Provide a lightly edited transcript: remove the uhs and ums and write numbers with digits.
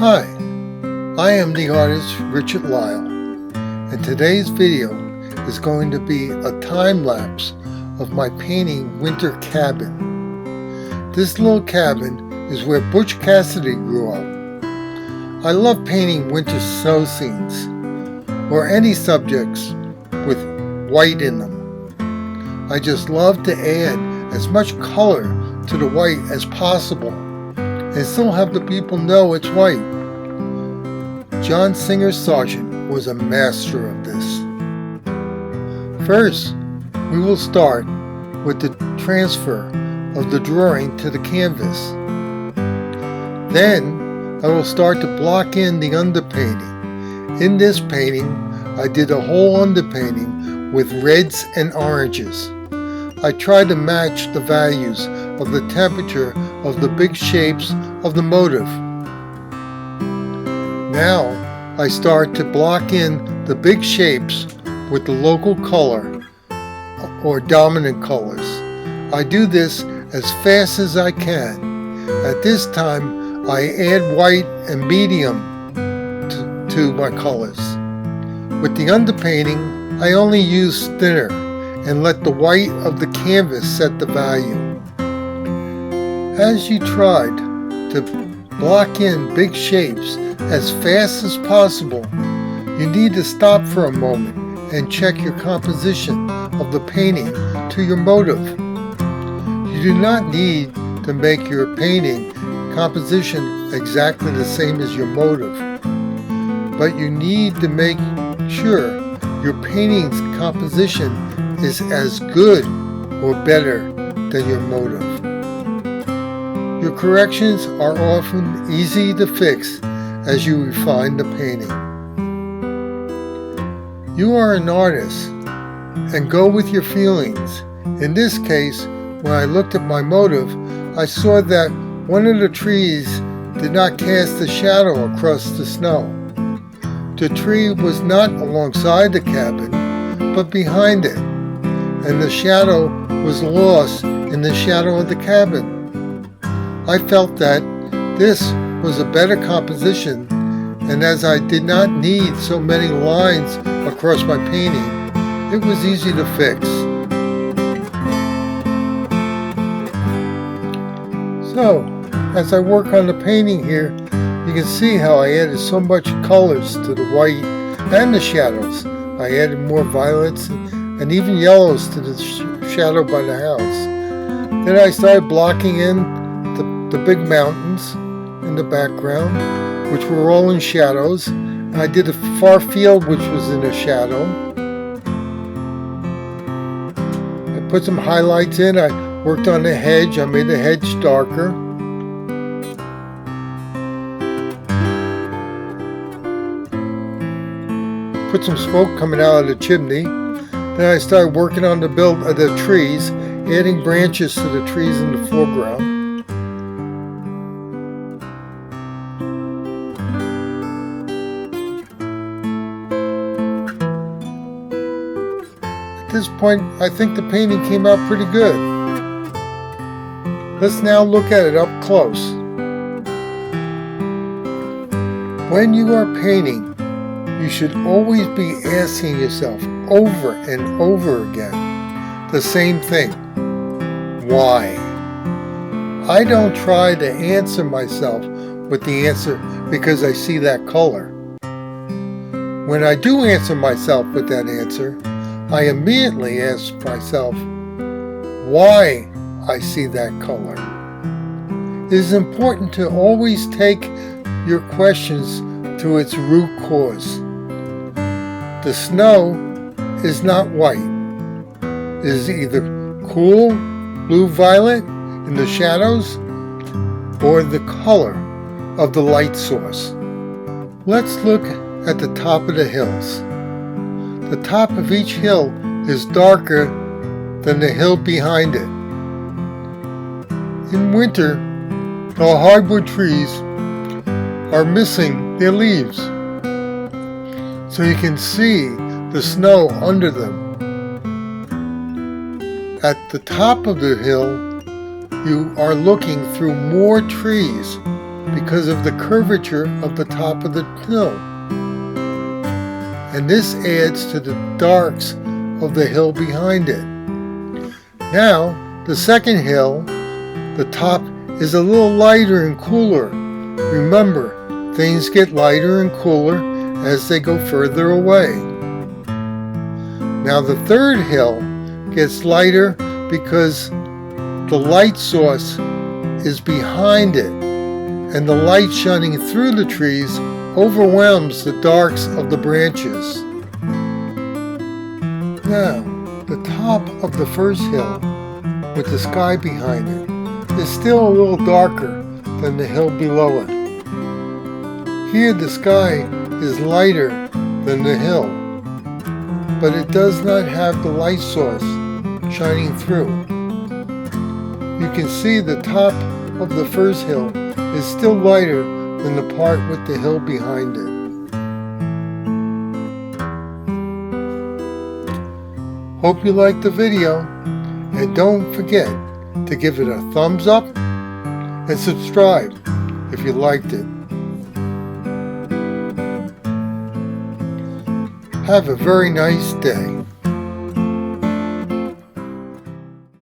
Hi, I am the artist Richard Lyle, and today's video is going to be a time lapse of my painting Winter Cabin. This little cabin is where Butch Cassity grew up. I love painting winter snow scenes, or any subjects with white in them. I just love to add as much color to the white as possible and still have the people know it's white. John Singer Sargent was a master of this. First, we will start with the transfer of the drawing to the canvas. Then, I will start to block in the underpainting. In this painting, I did a whole underpainting with reds and oranges. I tried to match the values of the temperature of the big shapes of the motif. Now I start to block in the big shapes with the local color or dominant colors. I do this as fast as I can. At this time I add white and medium to my colors. With the underpainting I only use thinner and let the white of the canvas set the value. As you tried to block in big shapes as fast as possible, you need to stop for a moment and check your composition of the painting to your motif. You do not need to make your painting composition exactly the same as your motif, but you need to make sure your painting's composition is as good or better than your motif. Your corrections are often easy to fix as you refine the painting. You are an artist and go with your feelings. In this case, when I looked at my motif, I saw that one of the trees did not cast a shadow across the snow. The tree was not alongside the cabin, but behind it, and the shadow was lost in the shadow of the cabin. I felt that this was a better composition, and as I did not need so many lines across my painting, it was easy to fix. So, as I work on the painting here, you can see how I added so much colors to the white and the shadows. I added more violets and even yellows to the shadow by the house. Then I started blocking in the big mountains in the background, which were all in shadows. I did a far field which was in a shadow. I put some highlights in. I worked on the hedge. I made the hedge darker. Put some smoke coming out of the chimney. Then I started working on the trees, adding branches to the trees in the foreground. At this point, I think the painting came out pretty good. Let's now look at it up close. When you are painting, you should always be asking yourself over and over again the same thing. Why? I don't try to answer myself with the answer because I see that color. When I do answer myself with that answer, I immediately ask myself why I see that color. It is important to always take your questions to its root cause. The snow is not white. It is either cool blue-violet in the shadows or the color of the light source. Let's look at the top of the hills. The top of each hill is darker than the hill behind it. In winter, the hardwood trees are missing their leaves, so you can see the snow under them. At the top of the hill, you are looking through more trees because of the curvature of the top of the hill. And this adds to the darks of the hill behind it. Now, the second hill, the top is a little lighter and cooler. Remember, things get lighter and cooler as they go further away. Now the third hill gets lighter because the light source is behind it, and the light shining through the trees overwhelms the darks of the branches. Now, the top of the first hill, with the sky behind it, is still a little darker than the hill below it. Here the sky is lighter than the hill, but it does not have the light source shining through. You can see the top of the first hill is still lighter than the part with the hill behind it. Hope you liked the video, and don't forget to give it a thumbs up and subscribe if you liked it. Have a very nice day.